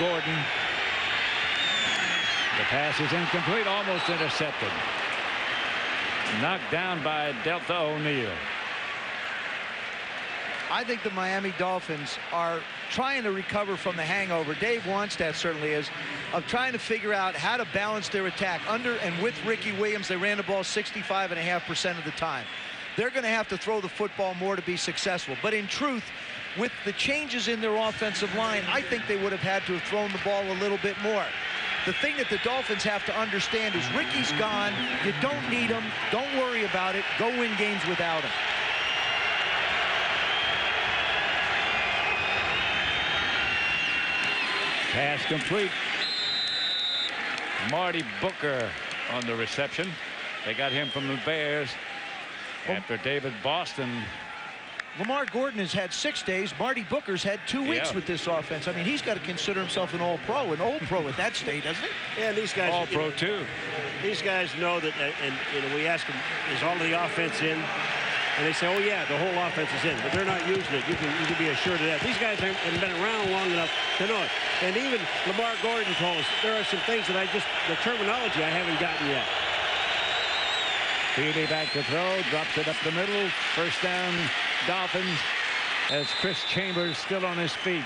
Gordon. The pass is incomplete, almost intercepted. Knocked down by Delta O'Neal. I think the Miami Dolphins are trying to recover from the hangover. Dave Wannstedt certainly is, of trying to figure out how to balance their attack. Under and with Ricky Williams, they ran the ball 65.5% of the time. They're going to have to throw the football more to be successful. But in truth, with the changes in their offensive line, I think they would have had to have thrown the ball a little bit more. The thing that the Dolphins have to understand is Ricky's gone. You don't need him. Don't worry about it. Go win games without him. Pass complete. Marty Booker on the reception. They got him from the Bears after David Boston. Lamar Gordon has had 6 days. Marty Booker's had 2 weeks with this offense. I mean, he's got to consider himself an all-pro, an old pro at that state, doesn't he? Yeah, and these guys all-pro too. These guys know that, and we ask them, is all of the offense in? And they say, oh yeah, the whole offense is in, but they're not using it. You can be assured of that. These guys haven't been around long enough to know it. And even Lamar Gordon told us there are some things that the terminology I haven't gotten yet. Feely back to throw, drops it up the middle. First down, Dolphins, as Chris Chambers still on his feet.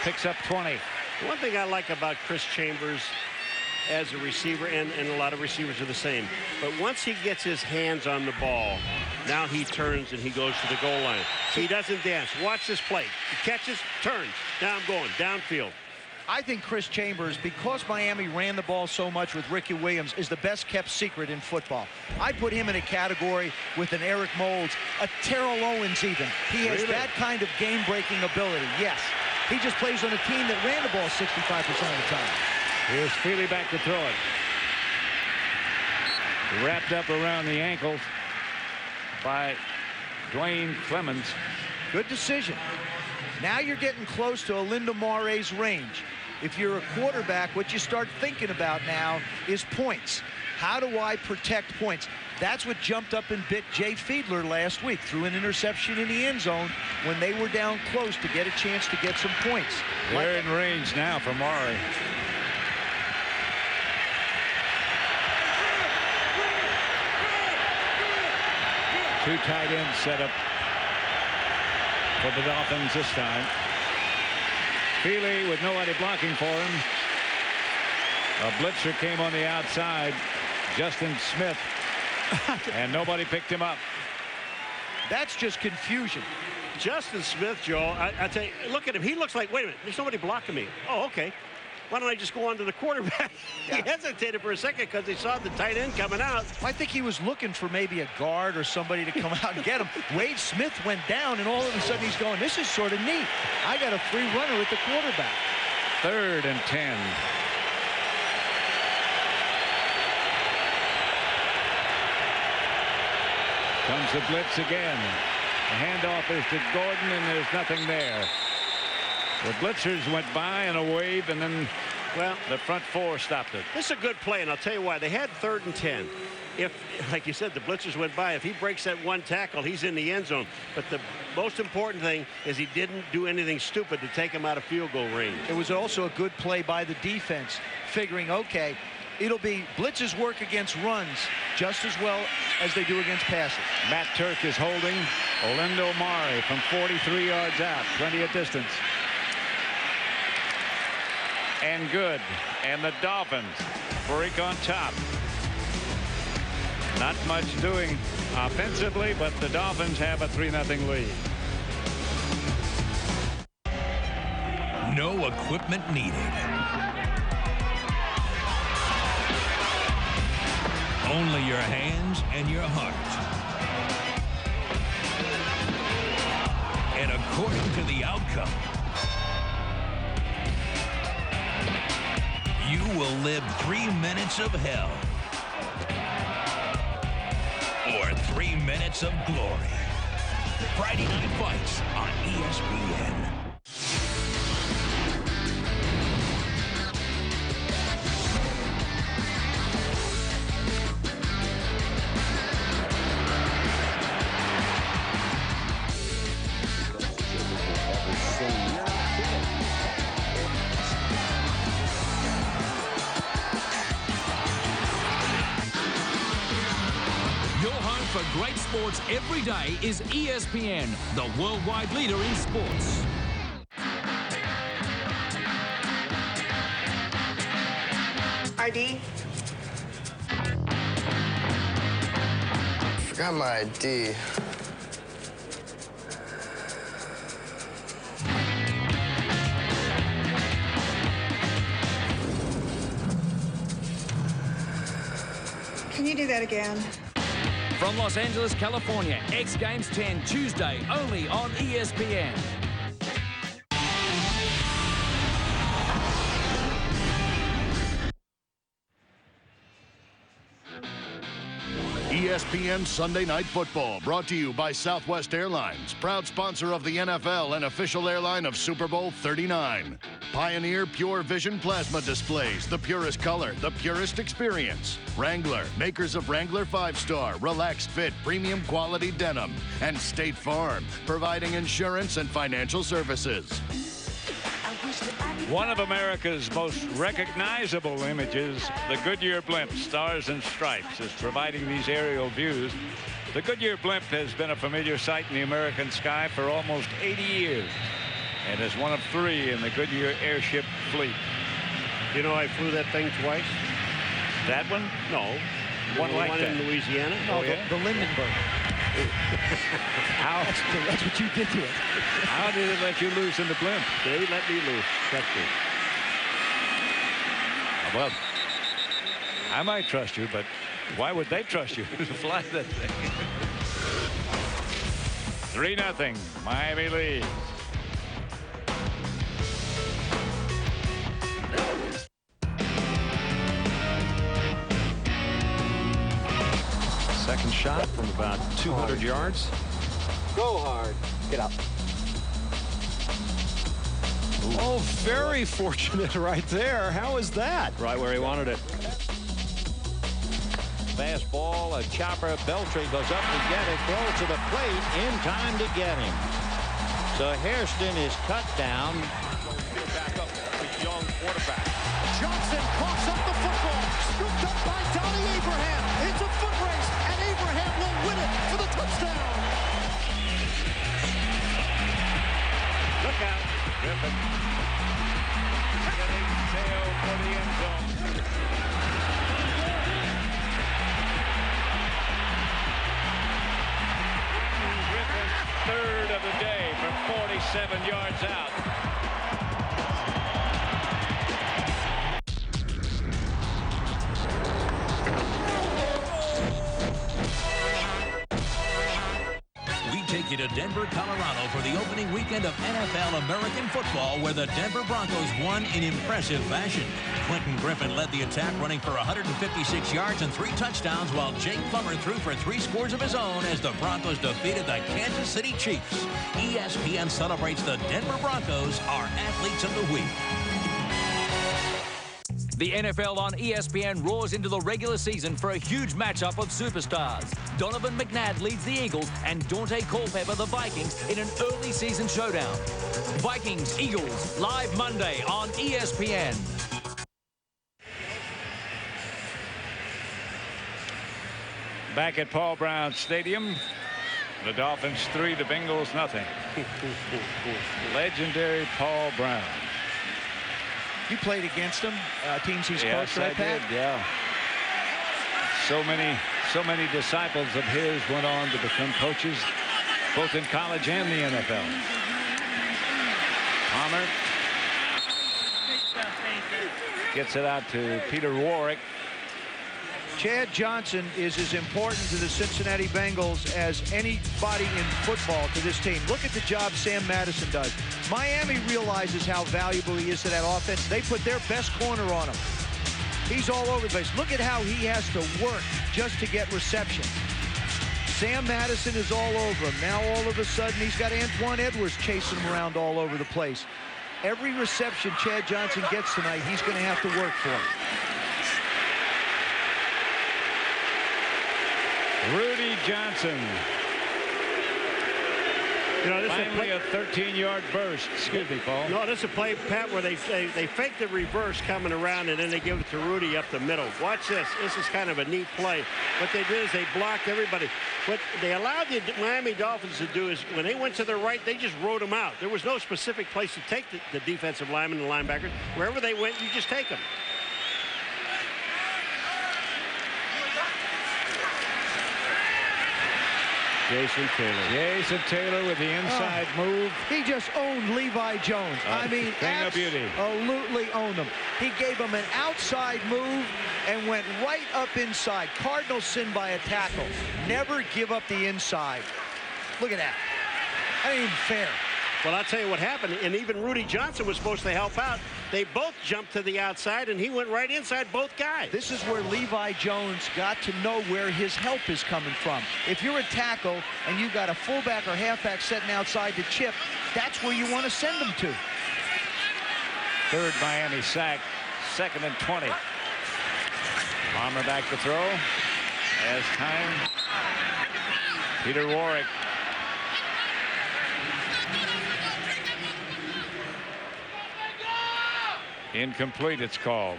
Picks up 20. One thing I like about Chris Chambers as a receiver, and a lot of receivers are the same, but once he gets his hands on the ball, now he turns and he goes to the goal line. He doesn't dance. Watch this play. He catches, turns. Now I'm going downfield. I think Chris Chambers, because Miami ran the ball so much with Ricky Williams, is the best kept secret in football. I put him in a category with an Eric Moulds, a Terrell Owens even. He has that kind of game-breaking ability, yes. He just plays on a team that ran the ball 65% of the time. Here's Feely back to throw it. Wrapped up around the ankles by Dwayne Clemens. Good decision. Now you're getting close to Olinda Moreee's range. If you're a quarterback, what you start thinking about now is points. How do I protect points? That's what jumped up and bit Jay Fiedler last week. Threw an interception in the end zone when they were down close to get a chance to get some points. They're in range now for Moreeee. Two tight ends set up for the Dolphins this time. Feely with nobody blocking for him. A blitzer came on the outside. Justin Smith. And nobody picked him up. That's just confusion. Justin Smith, Joe, I tell you, look at him. He looks like, wait a minute, there's nobody blocking me. Oh, okay. Why don't I just go on to the quarterback? Yeah. He hesitated for a second because he saw the tight end coming out. I think he was looking for maybe a guard or somebody to come out and get him. Wade Smith went down, and all of a sudden he's going, this is sort of neat. I got a free runner at the quarterback. 3rd and 10. Comes the blitz again. The handoff is to Gordon, and there's nothing there. The blitzers went by in a wave, and then, well, the front four stopped it. This is a good play, and I'll tell you why. They had 3rd and 10. If, like you said, the blitzers went by, if he breaks that one tackle, he's in the end zone. But the most important thing is he didn't do anything stupid to take him out of field goal range. It was also a good play by the defense, figuring, okay, it'll be blitzes work against runs just as well as they do against passes. Matt Turk is holding Olinda Moreeee from 43 yards out, plenty of distance. And good. And the Dolphins break on top. Not much doing offensively, but the Dolphins have a 3-0 lead. No equipment needed. Only your hands and your heart. And according to the outcome, you will live 3 minutes of hell or 3 minutes of glory. Friday Night Fights on ESPN. sports every day is ESPN, the worldwide leader in sports. ID? Forgot my ID. Can you do that again? From Los Angeles, California, X Games 10, Tuesday, only on ESPN. ESPN Sunday Night Football, brought to you by Southwest Airlines, proud sponsor of the NFL and official airline of Super Bowl 39. Pioneer Pure Vision Plasma Displays, the purest color, the purest experience. Wrangler, makers of Wrangler 5-Star, Relaxed Fit, premium quality denim. And State Farm, providing insurance and financial services. One of America's most recognizable images, the Goodyear blimp, Stars and Stripes, is providing these aerial views. The Goodyear blimp has been a familiar sight in the American sky for almost 80 years and is one of 3 in the Goodyear airship fleet. You know, I flew that thing twice. That one? No. One like that. In Louisiana. Oh, yeah? The Lindenberg. How? That's what you did to it. How did it let you loose in the blimp? They let me loose. Trust me. Well, I might trust you, but why would they trust you to fly that thing? 3-0, Miami leads. Second shot from about 200 yards. Go hard. Get out. Oh, very fortunate right there. How is that? Right where he wanted it. Fastball, a chopper. Beltry goes up to get it, throws to the plate in time to get him. So Hairston is cut down. Back up the young quarterback. Johnson coughs up the football. Scooped up by Donnie Abraham. It's a foot race, and Abraham will win it for the touchdown. Look out, Griffin. Getting Teo for the end zone. Griffin's 3rd of the day from 47 yards out. Take you to Denver, Colorado for the opening weekend of NFL American football, where the Denver Broncos won in impressive fashion. Quentin Griffin led the attack, running for 156 yards and 3 touchdowns, while Jake Plummer threw for 3 scores of his own as the Broncos defeated the Kansas City Chiefs. ESPN celebrates the Denver Broncos, our athletes of the week. The NFL on ESPN roars into the regular season for a huge matchup of superstars. Donovan McNabb leads the Eagles and Dante Culpepper the Vikings in an early season showdown. Vikings-Eagles, live Monday on ESPN. Back at Paul Brown Stadium, the Dolphins 3, the Bengals 0. Legendary Paul Brown. You played against him, teams he's coached, right, Pat? Did, yeah. So many disciples of his went on to become coaches, both in college and the NFL. Palmer gets it out to Peter Warwick. Chad Johnson is as important to the Cincinnati Bengals as anybody in football to this team. Look at the job Sam Madison does. Miami realizes how valuable he is to that offense. They put their best corner on him. He's all over the place. Look at how he has to work just to get reception. Sam Madison is all over him. Now all of a sudden he's got Antoine Edwards chasing him around all over the place. Every reception Chad Johnson gets tonight, he's going to have to work for. Rudy Johnson. You know, this Finally, is a 13-yard burst. Excuse me, Paul. No, this is a play, Pat, where they fake the reverse coming around, and then they give it to Rudy up the middle. Watch this. This is kind of a neat play. What they did is they blocked everybody. What they allowed the Miami Dolphins to do is when they went to their right, they just rode them out. There was no specific place to take the defensive linemen and linebackers. Wherever they went, you just take them. Jason Taylor with the inside move. He just owned Levi Jones. I mean, Thing of beauty. absolutely owned him. He gave him an outside move and went right up inside. Cardinals sin by a tackle. Never give up the inside. Look at that. That ain't even fair. Well, I'll tell you what happened, and even Rudy Johnson was supposed to help out. They both jumped to the outside, and he went right inside both guys. This is where Levi Jones got to know where his help is coming from. If you're a tackle and you've got a fullback or halfback setting outside to chip, that's where you want to send them to. Third Miami sack, 2nd and 20. Palmer back to throw. As time. Peter Warwick. Incomplete, it's called.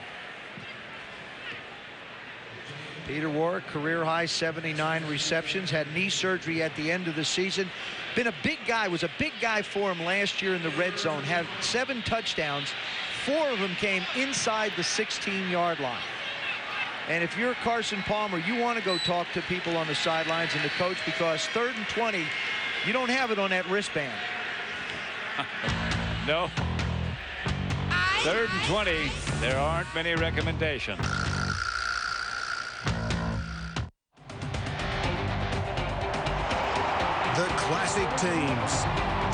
Peter Warwick, career high 79 receptions, had knee surgery at the end of the season. Been a big guy, was a big guy for him last year in the red zone. Had 7 touchdowns. 4 of them came inside the 16-yard line. And if you're Carson Palmer, you want to go talk to people on the sidelines and the coach, because 3rd and 20, you don't have it on that wristband. No. 3rd and 20, there aren't many recommendations. The classic teams,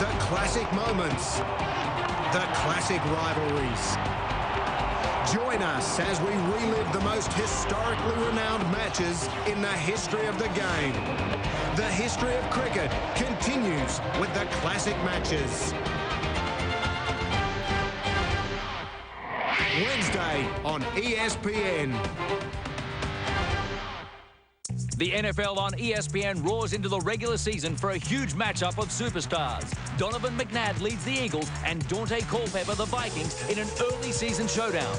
the classic moments, the classic rivalries. Join us as we relive the most historically renowned matches in the history of the game. The history of cricket continues with the classic matches. Wednesday on ESPN. The NFL on ESPN roars into the regular season for a huge matchup of superstars. Donovan McNabb leads the Eagles and Dante Culpepper the Vikings in an early season showdown.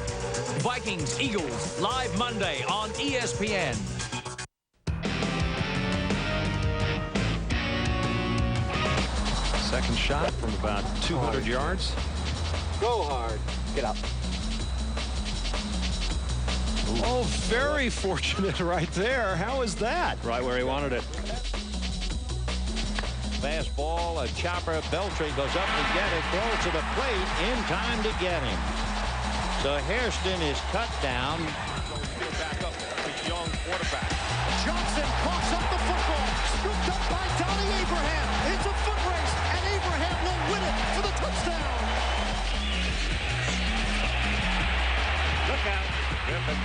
Vikings-Eagles, live Monday on ESPN. Second shot from about 200 yards. Go hard. Get up. Oh, very fortunate right there. How is that? Right where he wanted it. Fastball, a chopper. Beltray goes up to get it. Throws to the plate in time to get him. So Hairston is cut down. Back up the young quarterback. Johnson coughs up the football. Scooped up by Donnie Abraham. It's a foot race, and Abraham will win it for the touchdown. Look out. Griffin.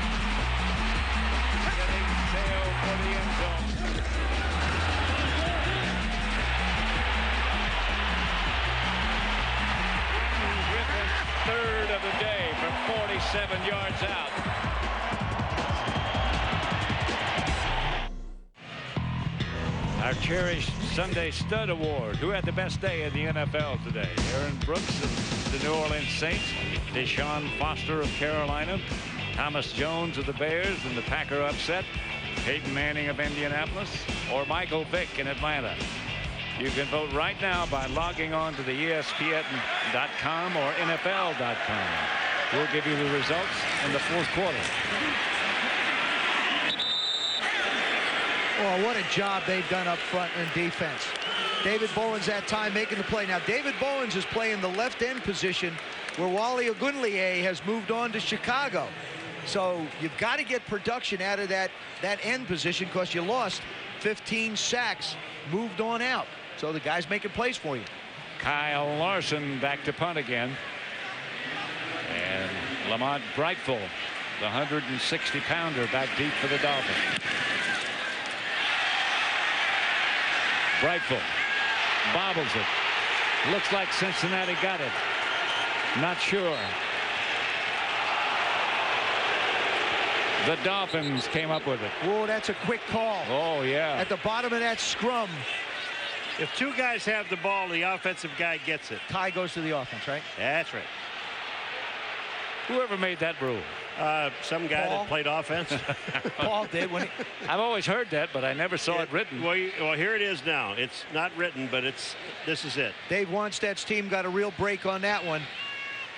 Getting sailed for the end zone. Griffin, 3rd of the day from 47 yards out. Our cherished Sunday Stud Award. Who had the best day in the NFL today? Aaron Brooks of the New Orleans Saints, Deshaun Foster of Carolina, Thomas Jones of the Bears and the Packer upset, Peyton Manning of Indianapolis, or Michael Vick in Atlanta. You can vote right now by logging on to the ESPN.com or NFL.com. We'll give you the results in the 4th quarter. Oh, what a job they've done up front in defense. David Bowens that time making the play. Now, David Bowens is playing the left end position where Wally Ogunleye has moved on to Chicago. So you've got to get production out of that end position because you lost 15 sacks, moved on out. So the guy's making plays for you. Kyle Larson back to punt again. And Lamont Brightful, the 160-pounder, back deep for the Dolphins. Brightful bobbles it. Looks like Cincinnati got it. Not sure. The Dolphins came up with it. Oh, that's a quick call. Oh, yeah. At the bottom of that scrum. If two guys have the ball, the offensive guy gets it. Tie goes to the offense, right? That's right. Whoever made that rule? Some guy Paul. that played offense. Paul did when he... I've always heard that, but I never saw it written. Well, here it is now. It's not written, but this is it. Dave Wanstead's team got a real break on that one.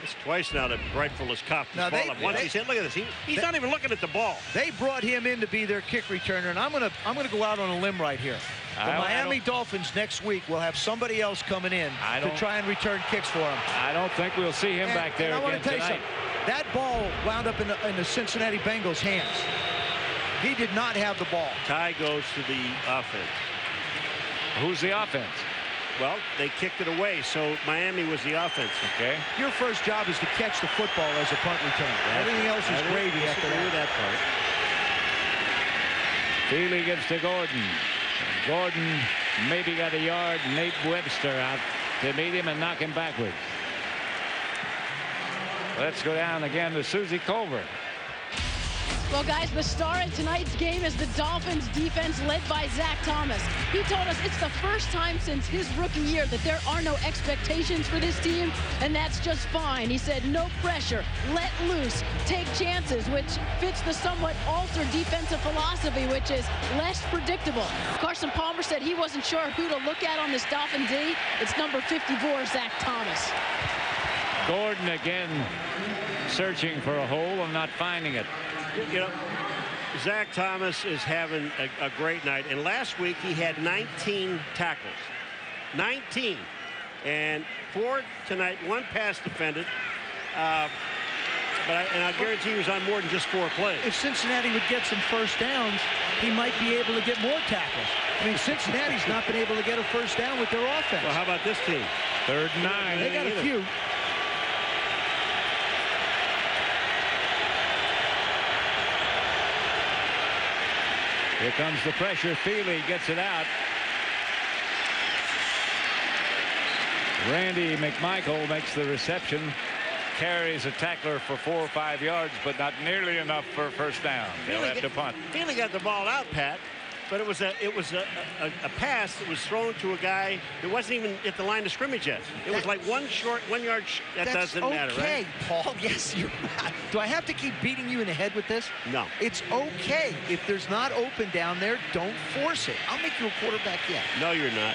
It's twice now that Brightful has copped the Now ball up. Once he said, look at this. He's not even looking at the ball. They brought him in to be their kick returner, and I'm gonna go out on a limb right here. The Miami Dolphins next week will have somebody else coming in to try and return kicks for them. I don't think we'll see him back there again tonight. That ball wound up in the Cincinnati Bengals' hands. He did not have the ball. Tie goes to the offense. Who's the offense? Well, they kicked it away, so Miami was the offense. Okay. Your first job is to catch the football as a punt return. Everything else is gravy after that part. Feely gives to Gordon. Gordon maybe got a yard. Nate Webster out to meet him and knock him backwards. Let's go down again to Susie Culver. Well, guys, the star in tonight's game is the Dolphins defense led by Zach Thomas. He told us it's the first time since his rookie year that there are no expectations for this team, and that's just fine. He said no pressure, let loose, take chances, which fits the somewhat altered defensive philosophy, which is less predictable. Carson Palmer said he wasn't sure who to look at on this Dolphin D. It's number 54, Zach Thomas. Gordon again searching for a hole and not finding it. You know, Zach Thomas is having a great night. And last week he had 19 tackles. 19. And 4 tonight, 1 pass defended. And I guarantee he was on more than just 4 plays. If Cincinnati would get some first downs, he might be able to get more tackles. I mean, Cincinnati's not been able to get a first down with their offense. Well, how about this team? 3rd and 9. They got a few. Here comes the pressure. Feely gets it out. Randy McMichael makes the reception. Carries a tackler for 4 or 5 yards, but not nearly enough for a first down. They'll have to punt. Feely got the ball out, Pat. But it was a pass that was thrown to a guy that wasn't even at the line of scrimmage yet. It was like 1 yard. That doesn't matter, right? Okay, Paul. Yes, you're right. Do I have to keep beating you in the head with this? No. It's okay. If there's not open down there, don't force it. I'll make you a quarterback yet. No, you're not.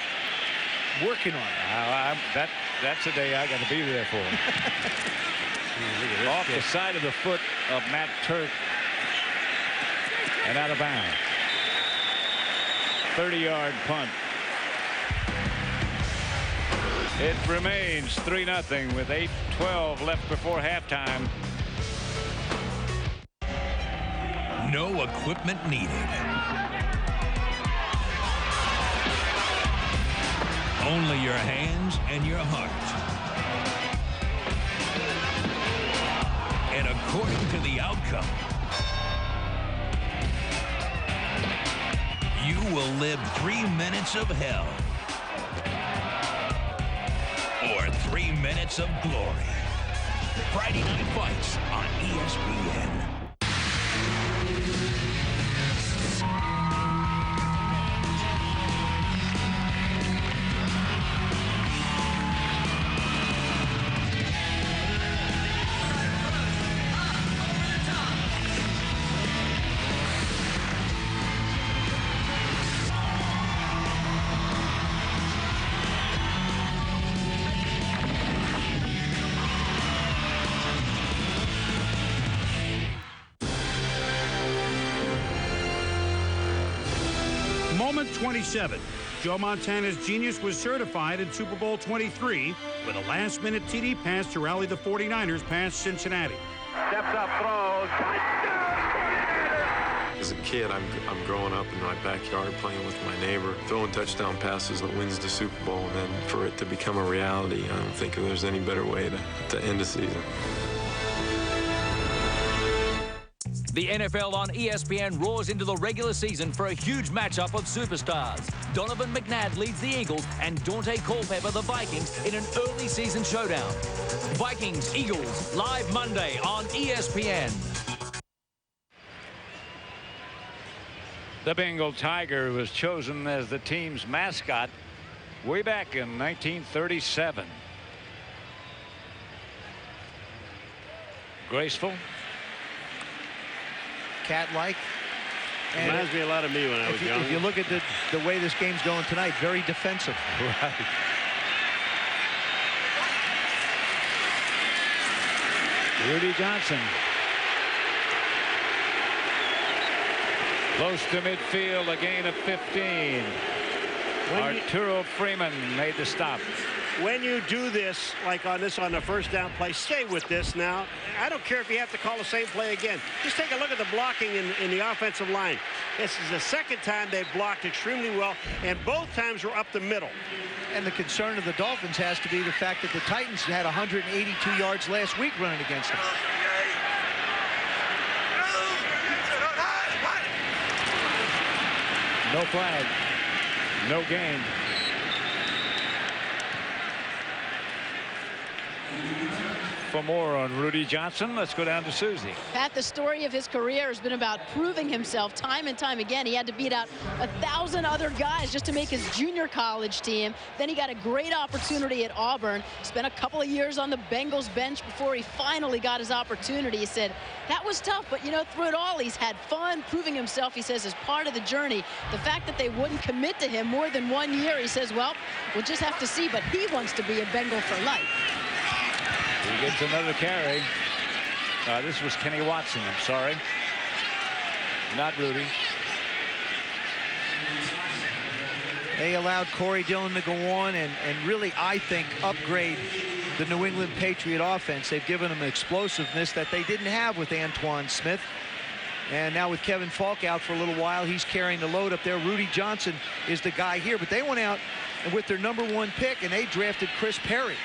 Working on it. That's a day I got to be there for. Off the side of the foot of Matt Turk and out of bounds. 30-yard punt. It remains 3-0 with 8:12 left before halftime. No equipment needed. Only your hands and your heart. And according to the outcome, you will live 3 minutes of hell or 3 minutes of glory. Friday Night Fights on ESPN. Moment 27. Joe Montana's genius was certified in Super Bowl 23 with a last-minute TD pass to rally the 49ers past Cincinnati. Steps up, throws. As a kid, I'm growing up in my backyard playing with my neighbor, throwing touchdown passes that wins the Super Bowl, and then for it to become a reality, I don't think there's any better way to end a season. The NFL on ESPN roars into the regular season for a huge matchup of superstars. Donovan McNabb leads the Eagles and Dante Culpepper the Vikings in an early season showdown. Vikings-Eagles live Monday on ESPN. The Bengal Tiger was chosen as the team's mascot way back in 1937. Graceful. Cat-like. Reminds me a lot of me when I was young. If you look at the way this game's going tonight, very defensive. Right. Rudy Johnson. Close to midfield, a gain of 15. Arturo Freeman made the stop. When you do this, like on the first down play, stay with this now. I don't care if you have to call the same play again. Just take a look at the blocking in the offensive line. This is the second time they've blocked extremely well, and both times were up the middle. And the concern of the Dolphins has to be the fact that the Titans had 182 yards last week running against them. No flag. No gain. For more on Rudy Johnson, let's go down to Susie. Pat, the story of his career has been about proving himself time and time again. He had to beat out 1,000 other guys just to make his junior college team. Then he got a great opportunity at Auburn. Spent a couple of years on the Bengals bench before he finally got his opportunity. He said, that was tough, but you know, through it all, he's had fun proving himself, he says, as part of the journey. The fact that they wouldn't commit to him more than 1 year, he says, well, we'll just have to see, but he wants to be a Bengal for life. He gets another carry. This was Kenny Watson, I'm sorry. Not Rudy. They allowed Corey Dillon to go on and really, I think, upgrade the New England Patriot offense. They've given them explosiveness that they didn't have with Antoine Smith. And now with Kevin Falk out for a little while, he's carrying the load up there. Rudy Johnson is the guy here. But they went out with their #1 pick, and they drafted Chris Perry,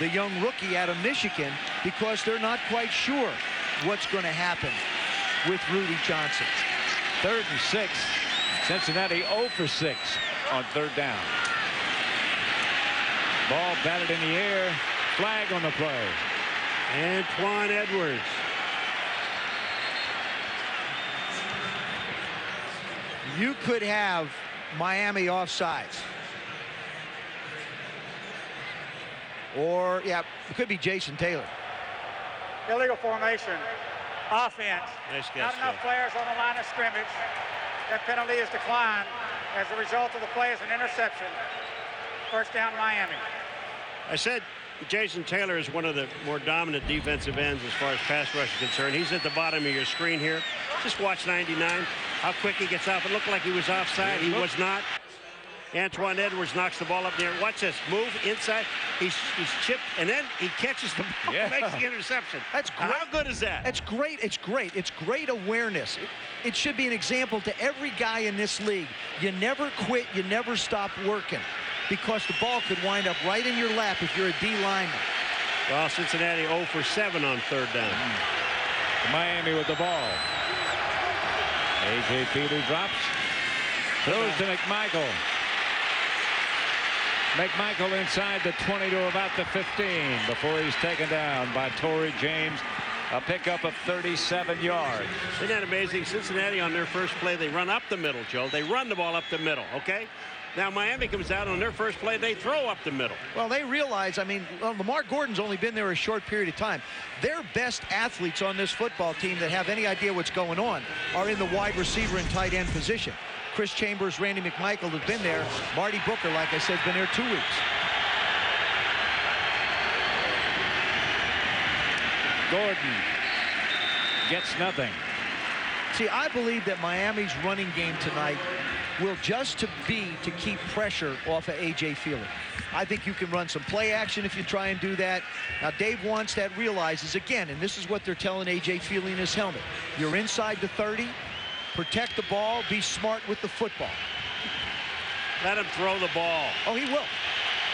the young rookie out of Michigan, because they're not quite sure what's going to happen with Rudy Johnson. 3rd and 6. Cincinnati 0 for 6 on 3rd down. Ball batted in the air. Flag on the play. Antoine Edwards. You could have Miami offsides. Or, yeah, it could be Jason Taylor. Illegal formation. Offense. Nice guess, Not enough players on the line of scrimmage. That penalty is declined as a result of the play as an interception. 1st down, Miami. I said Jason Taylor is one of the more dominant defensive ends as far as pass rush is concerned. He's at the bottom of your screen here. Just watch 99. How quick he gets off. It looked like he was offside. He was not. Antoine Edwards knocks the ball up there. Watch this. Move inside. He's chipped, and then he catches the ball and makes the interception. That's great. How good is that? It's great. It's great. It's great awareness. It should be an example to every guy in this league. You never quit. You never stop working, because the ball could wind up right in your lap if you're a D lineman. Well, Cincinnati 0 for 7 on 3rd down. Miami with the ball. A.J. Feely drops. Throws to McMichael. McMichael inside the 20 to about the 15 before he's taken down by Torrey James. A pickup of 37 yards. Isn't that amazing? Cincinnati on their first play, they run up the middle, Joe. They run the ball up the middle, okay? Now Miami comes out on their first play, they throw up the middle. Well, they realize, I mean, Lamar Gordon's only been there a short period of time. Their best athletes on this football team that have any idea what's going on are in the wide receiver and tight end position. Chris Chambers, Randy McMichael have been there. Marty Booker, like I said, been there 2 weeks. Gordon gets nothing. See, I believe that Miami's running game tonight will just to keep pressure off of A.J. Feely. I think you can run some play action if you try and do that. Now, Dave Wanstead realizes, again, and this is what they're telling A.J. Feely in his helmet, you're inside the 30, protect the ball, be smart with the football. Let him throw the ball. Oh, he will,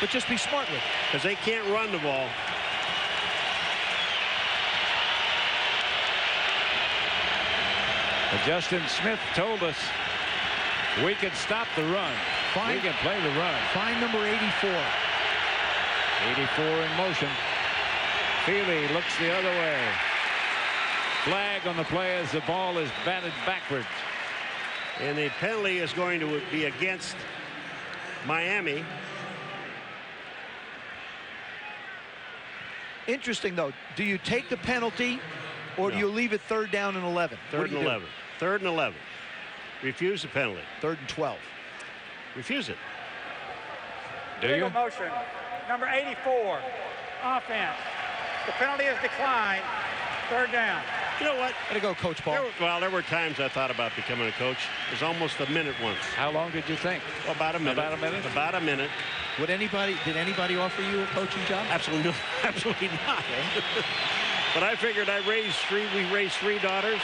but just be smart with it. Because they can't run the ball. Justin Smith told us we can stop the run. We can play the run. Find number 84. 84 in motion. Feely looks the other way. Flag on the play as the ball is batted backwards. And the penalty is going to be against Miami. Interesting, though. Do you take the penalty, or do you leave it 3rd down and 11? Third and 11. 3rd and 11. Refuse the penalty. 3rd and 12. Refuse it. Do you? Legal motion. Number 84. Offense. The penalty is declined. 3rd down. You know what? Way to go, Coach Paul. There were times I thought about becoming a coach. It was almost a minute once. How long did you think? Well, about a minute. About a minute? About a minute. Did anybody offer you a coaching job? Absolutely, absolutely not. But I figured we raised 3 daughters,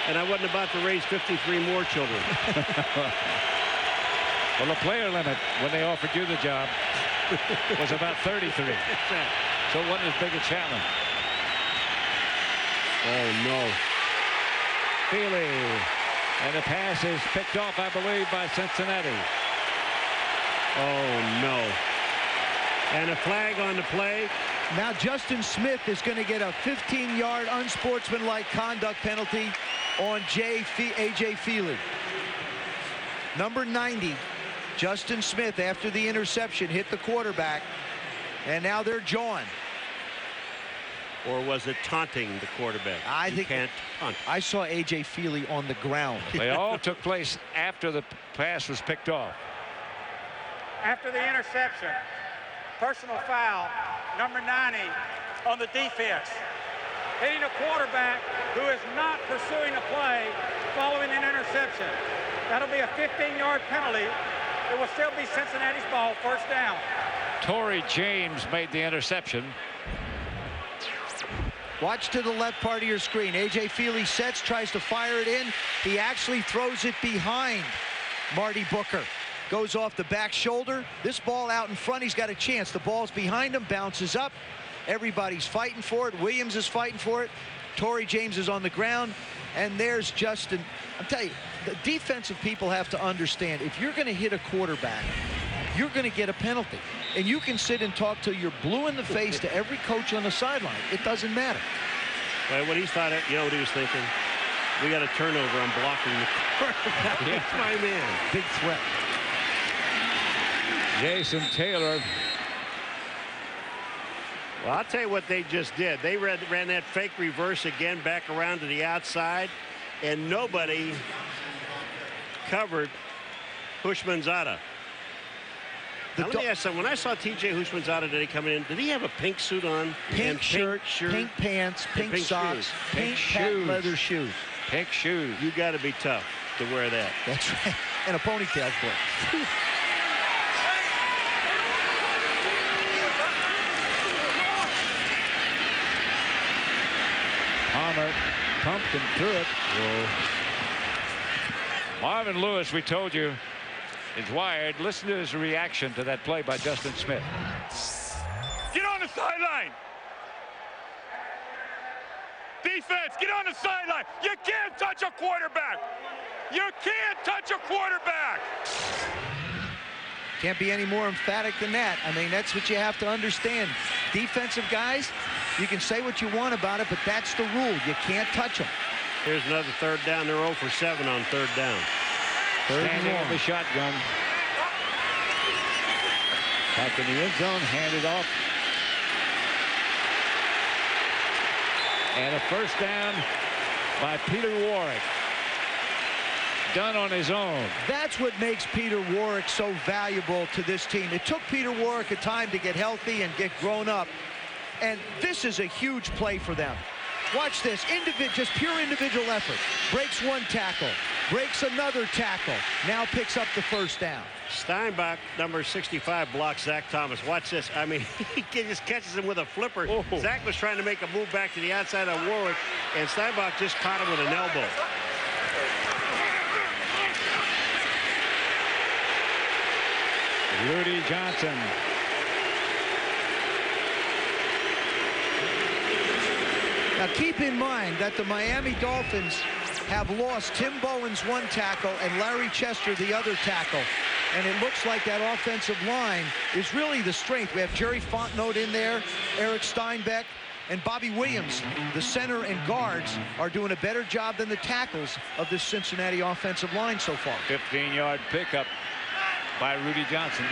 and I wasn't about to raise 53 more children. Well, the player limit when they offered you the job was about 33. So it wasn't as big a challenge. Oh, no. Feely. And the pass is picked off, I believe, by Cincinnati. Oh, no. And a flag on the play. Now Justin Smith is going to get a 15-yard unsportsmanlike conduct penalty on A.J. Feely. Number 90, Justin Smith, after the interception, hit the quarterback, and now they're jawing. Or was it taunting the quarterback? I think can't taunt. I saw A.J. Feely on the ground. They all took place after the pass was picked off. After the interception, personal foul, number 90 on the defense. Hitting a quarterback who is not pursuing a play following an interception. That'll be a 15-yard penalty. It will still be Cincinnati's ball, 1st down. Torrey James made the interception. Watch to the left part of your screen. A.J. Feely sets, tries to fire it in. He actually throws it behind Marty Booker. Goes off the back shoulder. This ball out in front, he's got a chance. The ball's behind him, bounces up. Everybody's fighting for it. Williams is fighting for it. Torrey James is on the ground. And there's Justin. I'm telling you, the defensive people have to understand, if you're going to hit a quarterback, you're going to get a penalty. And you can sit and talk till you're blue in the face to every coach on the sideline. It doesn't matter. Well, what he thought, you know what he was thinking? We got a turnover. I'm blocking the quarterback. That's my man. Big threat. Jason Taylor. Well, I'll tell you what they just did. They ran that fake reverse again back around to the outside, and nobody covered Houshmandzadeh. Now, let me ask something. When I saw T.J. Houshmandzadeh today coming in, did he have a pink suit on? Pink shirt, pink pants, pink socks, shoes. pink patent leather shoes. Pink shoes. You got to be tough to wear that. That's right. And a ponytail, of course. Palmer pumped and threw it. Whoa. Marvin Lewis, we told you, is wired. Listen to his reaction to that play by Justin Smith. Get on the sideline. Defense, get on the sideline. You can't touch a quarterback. You can't touch a quarterback. Can't be any more emphatic than that. I mean, that's what you have to understand. Defensive guys, you can say what you want about it, but that's the rule. You can't touch them. Here's another 3rd down. They're 0 for 7 on 3rd down. Standing in the shotgun. Back in the end zone, handed off. And a 1st down by Peter Warrick. Done on his own. That's what makes Peter Warrick so valuable to this team. It took Peter Warrick a time to get healthy and get grown up. And this is a huge play for them. Watch this, just pure individual effort. Breaks one tackle, breaks another tackle, now picks up the 1st down. Steinbach, number 65, blocks Zach Thomas. Watch this. I mean, he just catches him with a flipper. Oh. Zach was trying to make a move back to the outside of Warwick, and Steinbach just caught him with an elbow. Rudy Johnson. Now keep in mind that the Miami Dolphins have lost Tim Bowens one tackle and Larry Chester the other tackle. And it looks like that offensive line is really the strength. We have Jerry Fontenot in there, Eric Steinbeck, and Bobby Williams. The center and guards are doing a better job than the tackles of this Cincinnati offensive line so far. 15-yard pickup by Rudy Johnson.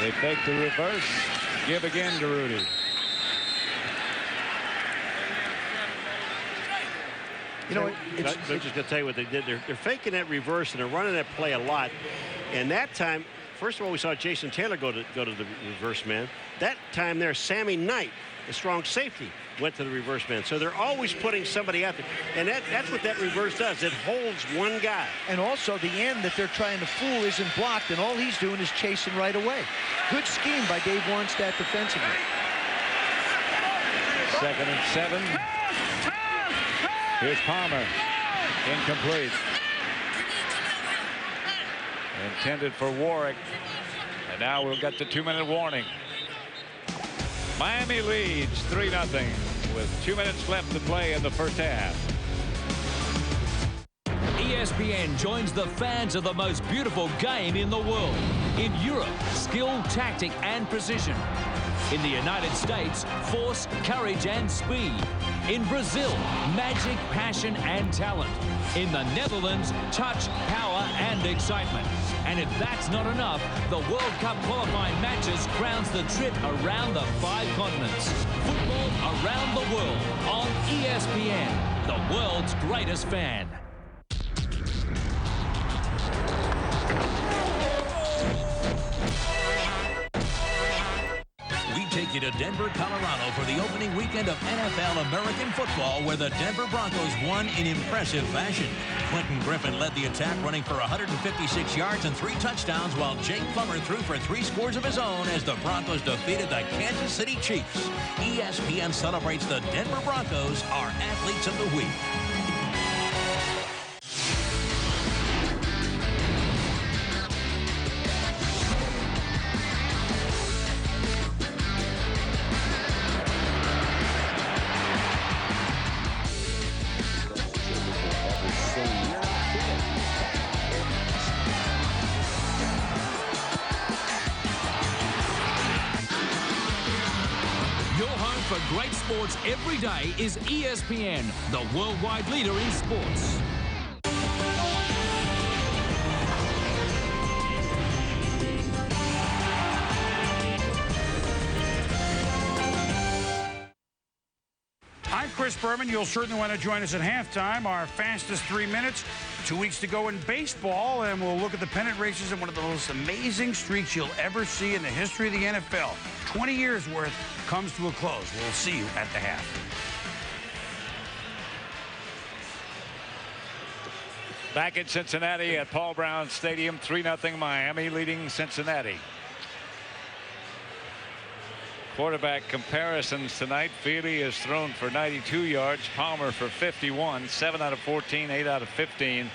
They fake the reverse. Give again to Rudy. You know, I'm just going to tell you what they did. They're faking that reverse, and they're running that play a lot. And that time, first of all, we saw Jason Taylor go to the reverse man. That time there, Sammy Knight, the strong safety, went to the reverse man. So they're always putting somebody out there. And that's what that reverse does. It holds one guy. And also the end that they're trying to fool isn't blocked, and all he's doing is chasing right away. Good scheme by Dave Wannstedt defensively. 2nd and 7. Here's Palmer. Incomplete. Intended for Warwick. And now we'll get the 2-minute warning. Miami leads 3-0 with 2 minutes left to play in the first half. ESPN joins the fans of the most beautiful game in the world. In Europe, skill, tactic, and precision. In the United States, force, courage, and speed. In Brazil, magic, passion, and talent. In the Netherlands, touch, power, and excitement. And if that's not enough, the World Cup qualifying matches crowns the trip around the 5 continents. Football around the world on ESPN, the world's greatest fan. Take you to Denver, Colorado for the opening weekend of NFL American football, where the Denver Broncos won in impressive fashion. Quentin Griffin led the attack, running for 156 yards and 3 touchdowns, while Jake Plummer threw for 3 scores of his own as the Broncos defeated the Kansas City Chiefs. ESPN celebrates the Denver Broncos, our athletes of the week. For great sports every day is ESPN, the worldwide leader in sports. I'm Chris Berman. You'll certainly want to join us at halftime, our fastest 3 minutes. 2 weeks to go in baseball, and we'll look at the pennant races and one of the most amazing streaks you'll ever see in the history of the NFL. 20 years worth comes to a close. We'll see you at the half. Back in Cincinnati at Paul Brown Stadium, 3-0 Miami leading Cincinnati. Quarterback comparisons tonight. Feely has thrown for 92 yards. Palmer for 51. 7 out of 14, 8 out of 15.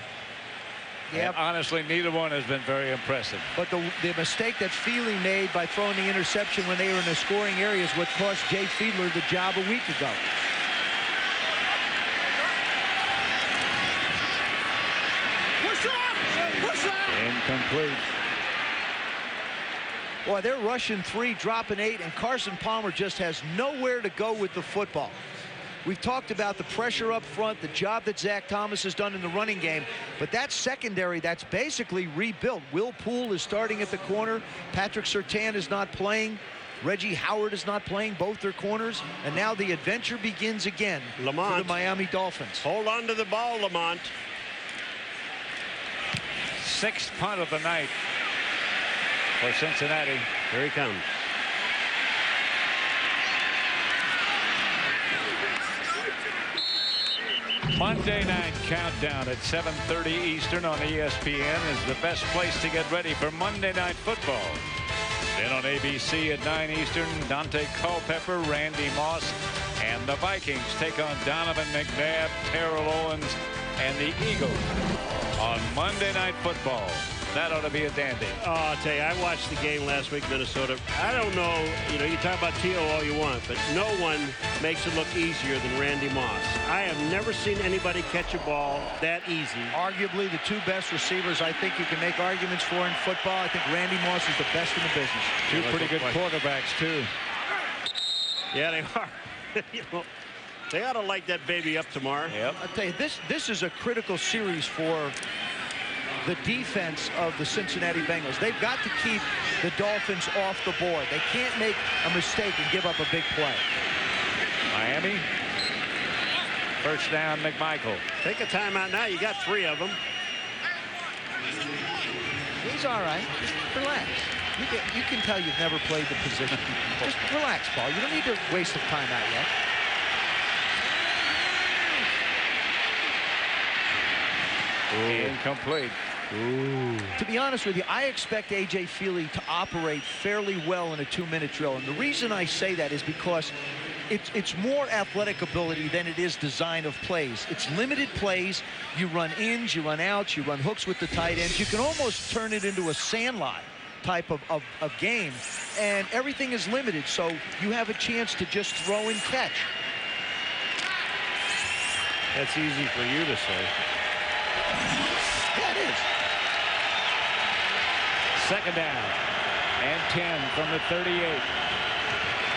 Yeah, honestly, neither one has been very impressive. But the mistake that Feely made by throwing the interception when they were in the scoring area is what cost Jay Fiedler the job a week ago. Incomplete. Boy, they're rushing 3, dropping 8, and Carson Palmer just has nowhere to go with the football. We've talked about the pressure up front, the job that Zach Thomas has done in the running game, but that secondary, that's basically rebuilt. Will Poole is starting at the corner. Patrick Surtain is not playing. Reggie Howard is not playing, both their corners, and now the adventure begins again Lamont for the Miami Dolphins. Hold on to the ball, Lamont. 6th punt of the night for Cincinnati. Here he comes. Monday night countdown at 7:30 Eastern on ESPN is the best place to get ready for Monday Night Football. Then on ABC at 9 Eastern, Dante Culpepper, Randy Moss, and the Vikings take on Donovan McNabb, Terrell Owens, and the Eagles on Monday Night Football. That ought to be a dandy. Oh, I'll tell you, I watched the game last week, Minnesota. I don't know, you talk about T.O. all you want, but no one makes it look easier than Randy Moss. I have never seen anybody catch a ball that easy. Arguably the 2 best receivers I think you can make arguments for in football. I think Randy Moss is the best in the business. 2 pretty good quarterbacks, too. Yeah, they are. They ought to light that baby up tomorrow. Yep. I'll tell you, this is a critical series for the defense of the Cincinnati Bengals. They've got to keep the Dolphins off the board. They can't make a mistake and give up a big play. Miami. First down, McMichael. Take a timeout now. You got 3 of them. He's all right. Just relax. You can tell you've never played the position. Just relax, Paul. You don't need to waste the timeout yet. Incomplete. To be honest with you, I expect A.J. Feely to operate fairly well in a 2-minute drill. And the reason I say that is because it's more athletic ability than it is design of plays. It's limited plays. You run ins, you run outs, you run hooks with the tight ends. You can almost turn it into a sandlot type of game, and everything is limited, so you have a chance to just throw and catch. That's easy for you to say. Yeah, it is. Second down and 10 from the 38.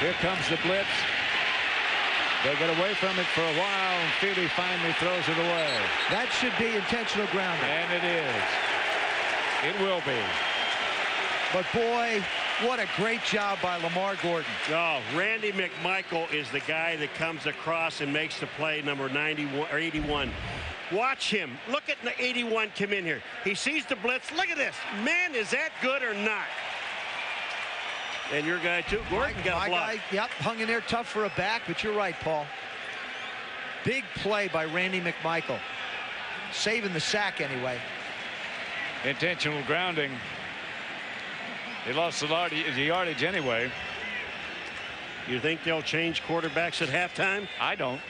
Here comes the blitz. They get away from it for a while, and Feely finally throws it away. That should be intentional grounding. And it is. It will be. But boy, what a great job by Lamar Gordon. Oh, Randy McMichael is the guy that comes across and makes the play, number 91 or 81. Watch him. Look at the 81 come in here. He sees the blitz. Look at this. Man, is that good or not? And your guy, too. Gordon got a block. Guy, yep, hung in there tough for a back, but you're right, Paul. Big play by Randy McMichael. Saving the sack anyway. Intentional grounding. He lost the yardage anyway. You think they'll change quarterbacks at halftime? I don't.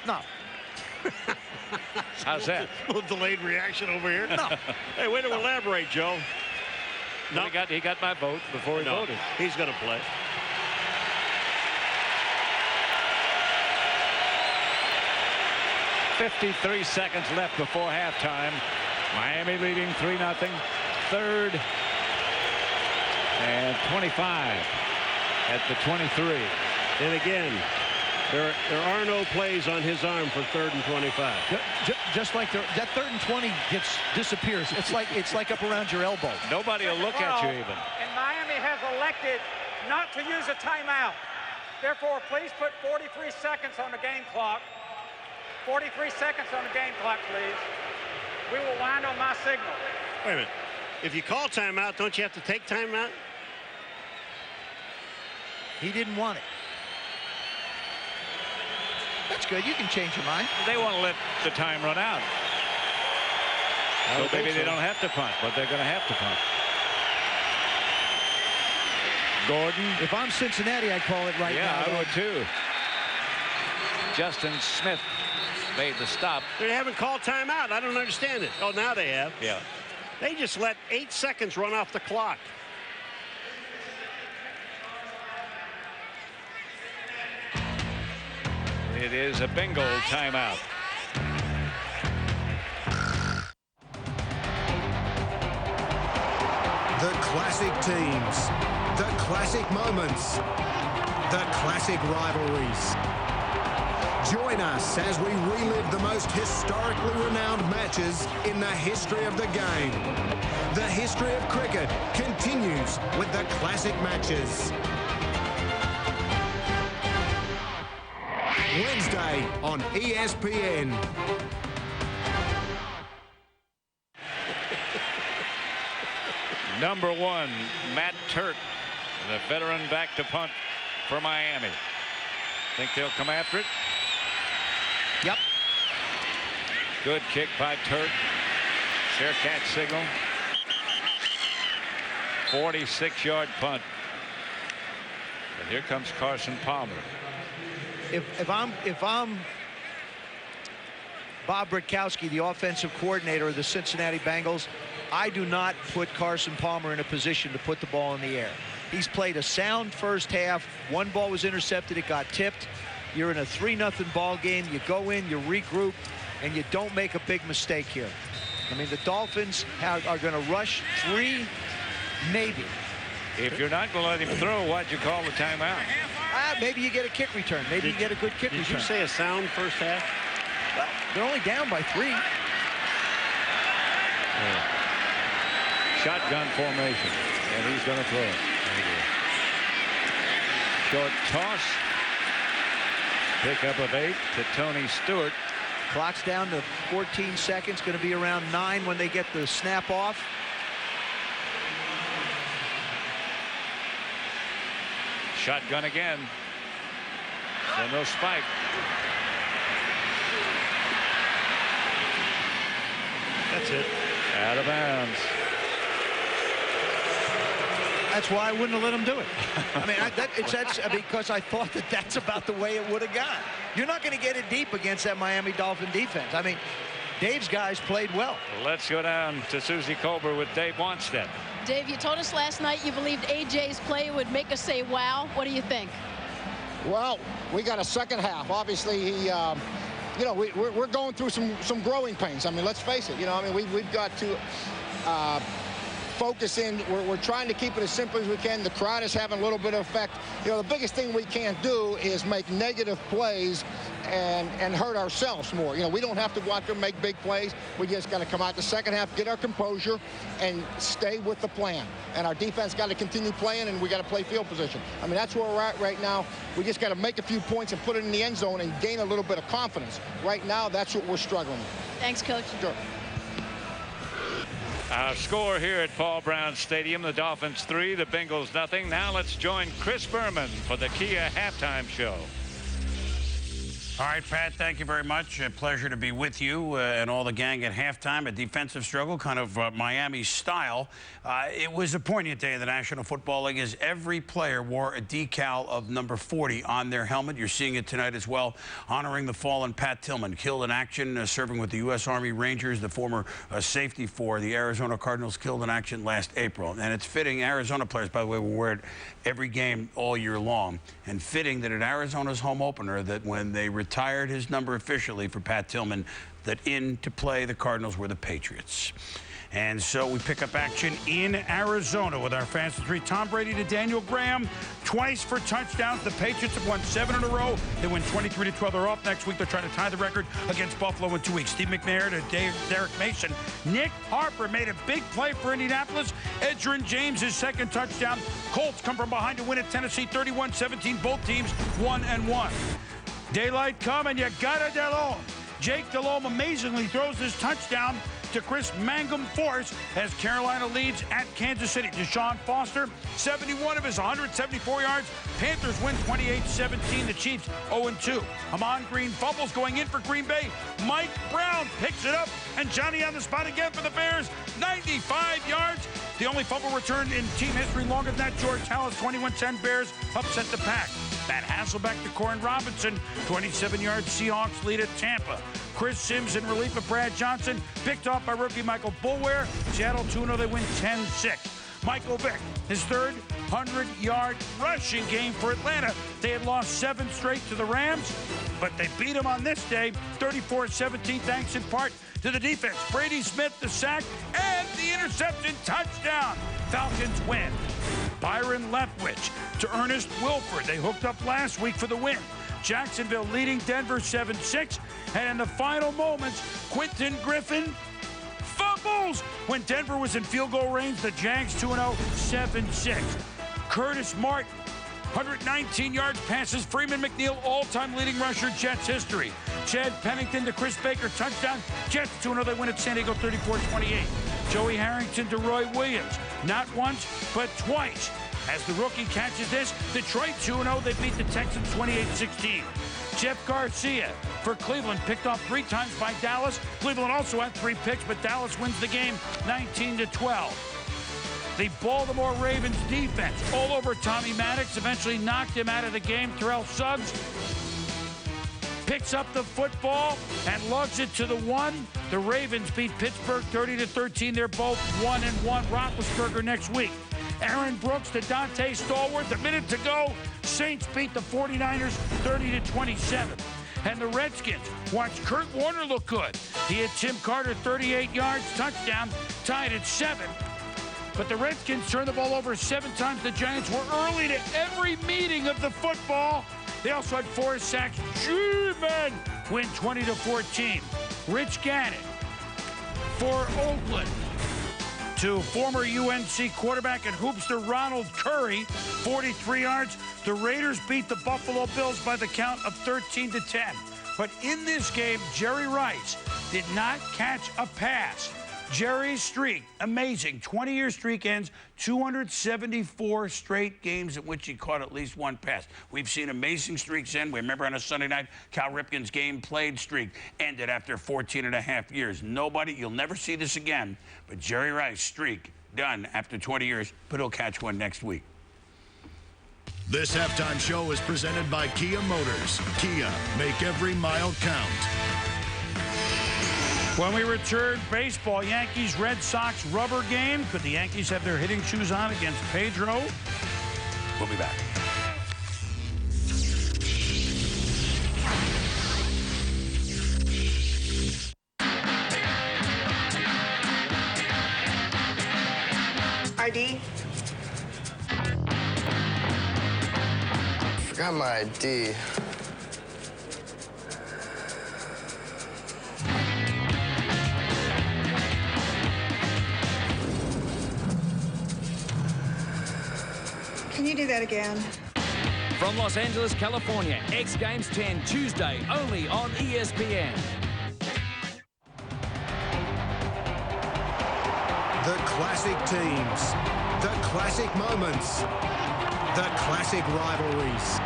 No. How's that? A little delayed reaction over here. No. Hey, way to elaborate, Joe. No, he got my vote before he voted. He's going to play. .53 seconds left before halftime. Miami leading 3-0. Third and 25 at the 23. And again, there are no plays on his arm for 3rd and 25. Just like that 3rd and 20 disappears. It's like up around your elbow. Nobody will look at you even. And Miami has elected not to use a timeout. Therefore, please put 43 seconds on the game clock. 43 seconds on the game clock, please. We will wind on my signal. Wait a minute. If you call timeout, don't you have to take timeout? He didn't want it. That's good. You can change your mind. They want to let the time run out. So maybe they don't have to punt, but they're going to have to punt. Gordon. If I'm Cincinnati, I'd call it right now. Yeah, I would too. Justin Smith made the stop. They haven't called timeout. I don't understand it. Oh, now they have. Yeah. They just let 8 seconds run off the clock. It is a Bengal timeout. The classic teams, the classic moments, the classic rivalries. Join us as we relive the most historically renowned matches in the history of the game. The history of cricket continues with the classic matches. Wednesday on ESPN. Number 1, Matt Turk, the veteran back to punt for Miami. Think they'll come after it? Yep. Good kick by Turk. Fair catch signal. 46-yard punt. And here comes Carson Palmer. If I'm Bob Britkowski, the offensive coordinator of the Cincinnati Bengals, I do not put Carson Palmer in a position to put the ball in the air. He's played a sound first half. One ball was intercepted. It got tipped. You're in a 3-0 ball game. You go in, you regroup, and you don't make a big mistake here. I mean, the Dolphins are going to rush 3, maybe. If you're not going to let him throw, why'd you call the timeout? Maybe you get a kick return. Maybe you get a good kick return. Did you say a sound first half? Well, they're only down by 3. Shotgun formation, and he's going to throw it. Short toss. Pickup of 8 to Tony Stewart. Clock's down to 14 seconds. Going to be around 9 when they get the snap off. Shotgun again. So no spike. That's it. Out of bounds. That's why I wouldn't have let him do it. I mean, that's because I thought that's about the way it would have gone. You're not going to get it deep against that Miami Dolphin defense. I mean, Dave's guys played well. Let's go down to Susie Colbert with Dave Wanstead. Dave, you told us last night you believed AJ's play would make us say wow. What do you think? Well, we got a second half. Obviously, he, you know, we're going through some growing pains. I mean, let's face it. You know, I mean, we've got to focus in. We're trying to keep it as simple as we can. The crowd is having a little bit of effect. You know, the biggest thing we can't do is make negative plays and hurt ourselves more. You know, we don't have to go out there and make big plays. We just got to come out the second half, get our composure, and stay with the plan. And our defense got to continue playing, and we got to play field position. I mean, that's where we're at right now. We just got to make a few points and put it in the end zone and gain a little bit of confidence. Right now, that's what we're struggling with. Thanks, Coach. Sure. Our score here at Paul Brown Stadium, the Dolphins 3, the Bengals nothing. Now let's join Chris Berman for the Kia halftime show. All right, Pat, thank you very much. A pleasure to be with you and all the gang at halftime. A defensive struggle, kind of Miami style. It was a poignant day in the National Football League as every player wore a decal of number 40 on their helmet. You're seeing it tonight as well, honoring the fallen Pat Tillman, killed in action serving with the U.S. Army Rangers, the former safety for the Arizona Cardinals, killed in action last April. And it's fitting, Arizona players, by the way, will wear it every game all year long, and fitting that at Arizona's home opener, that when they retired his number officially for Pat Tillman, that in to play the Cardinals were the Patriots. And so we pick up action in Arizona with our fastest 3. Tom Brady to Daniel Graham, twice for touchdowns. The Patriots have won 7 in a row. They win 23-12. They're off next week. They're trying to tie the record against Buffalo in 2 weeks. Steve McNair to Derek Mason. Nick Harper made a big play for Indianapolis. Edgerrin James, his second touchdown. Colts come from behind to win at Tennessee 31-17. Both teams 1-1. Daylight come and you got it, Delhomme. Jake Delhomme amazingly throws his touchdown to Chris Mangum Force as Carolina leads at Kansas City. Deshaun Foster, 71 of his 174 yards. Panthers win 28-17. The Chiefs 0-2. Amon Green fumbles going in for Green Bay. Mike Brown picks it up, and Johnny on the spot again for the Bears. 95 yards. The only fumble return in team history longer than that. George Halas, 21-10. Bears upset the Pack. Matt Hasselbeck to Corn Robinson, 27 yards. Seahawks lead at Tampa. Chris Sims in relief of Brad Johnson, picked off by rookie Michael Boulware. Seattle 2-0, they win 10-6. Michael Vick, his third 100-yard rushing game for Atlanta. They had lost 7 straight to the Rams, but they beat them on this day, 34-17, thanks in part to the defense. Brady Smith, the sack, and the interception touchdown. Falcons win. Byron Leftwich to Ernest Wilford. They hooked up last week for the win. Jacksonville leading Denver 7-6. And in the final moments, Quentin Griffin fumbles when Denver was in field goal range. The Jags 2-0, 7-6. Curtis Martin, 119 yards passes. Freeman McNeil, all-time leading rusher, Jets history. Chad Pennington to Chris Baker, touchdown. Jets 2-0, they win at San Diego 34-28. Joey Harrington to Roy Williams, not once, but twice. As the rookie catches this, Detroit 2-0, they beat the Texans 28-16. Jeff Garcia for Cleveland, picked off 3 times by Dallas. Cleveland also had 3 picks, but Dallas wins the game 19-12. The Baltimore Ravens defense all over Tommy Maddox, eventually knocked him out of the game. Terrell Suggs picks up the football and lugs it to the 1. The Ravens beat Pittsburgh 30-13. They're both 1-1. Roethlisberger next week. Aaron Brooks to Dante Stallworth. A minute to go. Saints beat the 49ers 30-27. And the Redskins watched Kurt Warner look good. He had Tim Carter 38 yards, touchdown, tied at 7. But the Redskins turned the ball over 7 times. The Giants were early to every meeting of the football. They also had 4 sacks. G-Men win 20-14. Rich Gannon for Oakland. to former UNC quarterback and hoopster Ronald Curry, 43 yards. The Raiders beat the Buffalo Bills by the count of 13-10. But in this game, Jerry Rice did not catch a pass. Jerry's streak, amazing. 20-year streak ends 274 straight games in which he caught at least one pass. We've seen amazing streaks end. We remember on a Sunday night, Cal Ripken's game played streak ended after 14 and a half years. You'll never see this again, but Jerry Rice streak done after 20 years, but he'll catch one next week. This halftime show is presented by Kia Motors. Kia, make every mile count. When we return, baseball, Yankees-Red Sox rubber game. Could the Yankees have their hitting shoes on against Pedro? We'll be back. ID? Forgot my ID. Can you do that again? From Los Angeles, California, X Games 10, Tuesday, only on ESPN. The classic teams, the classic moments, the classic rivalries.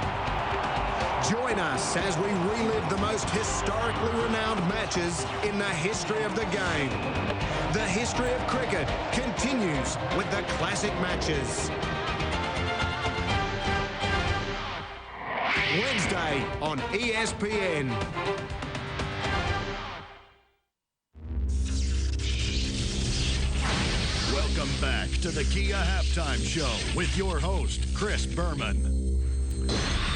Join us as we relive the most historically renowned matches in the history of the game. The history of cricket continues with the classic matches. Wednesday on ESPN. Welcome back to the Kia Halftime Show with your host, Chris Berman.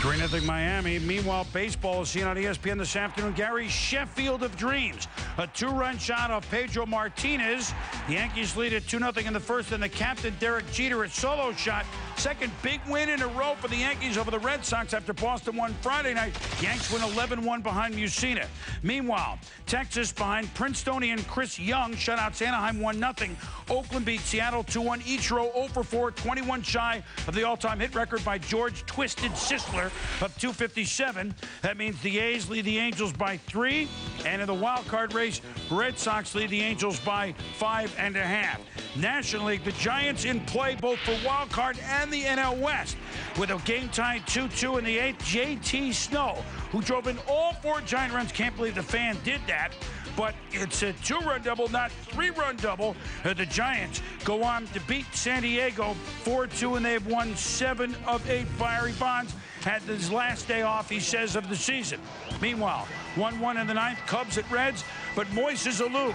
3-0 Miami. Meanwhile, baseball is seen on ESPN this afternoon. Gary Sheffield of Dreams. A two-run shot off Pedro Martinez. The Yankees lead at 2-0 in the first, and the captain, Derek Jeter, a solo shot. Second big win in a row for the Yankees over the Red Sox after Boston won Friday night. Yanks win 11-1 behind Mussina. Meanwhile, Texas behind Princetonian Chris Young shut out Anaheim 1-0. Oakland beat Seattle 2-1. Ichiro 0-for-4, 21 shy of the all-time hit record by George Twisted Sisler of 257. That means the A's lead the Angels by 3. And in the wild card race, Red Sox lead the Angels by 5.5. National League, the Giants in play both for wild card and the NL West. With a game tied 2-2 in the 8th, JT Snow, who drove in all 4 Giant runs. Can't believe the fan did that. But it's a 2-run double, not 3-run double. The Giants go on to beat San Diego 4-2, and they've won 7 of 8. Fiery Bonds had his last day off, he says, of the season. Meanwhile, 1-1 in the 9th, Cubs at Reds, but Moises Alou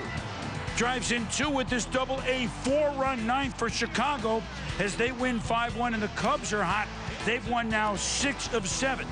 drives in 2 with this double, a 4-run 9th for Chicago as they win 5-1, and the Cubs are hot. They've won now 6 of 7.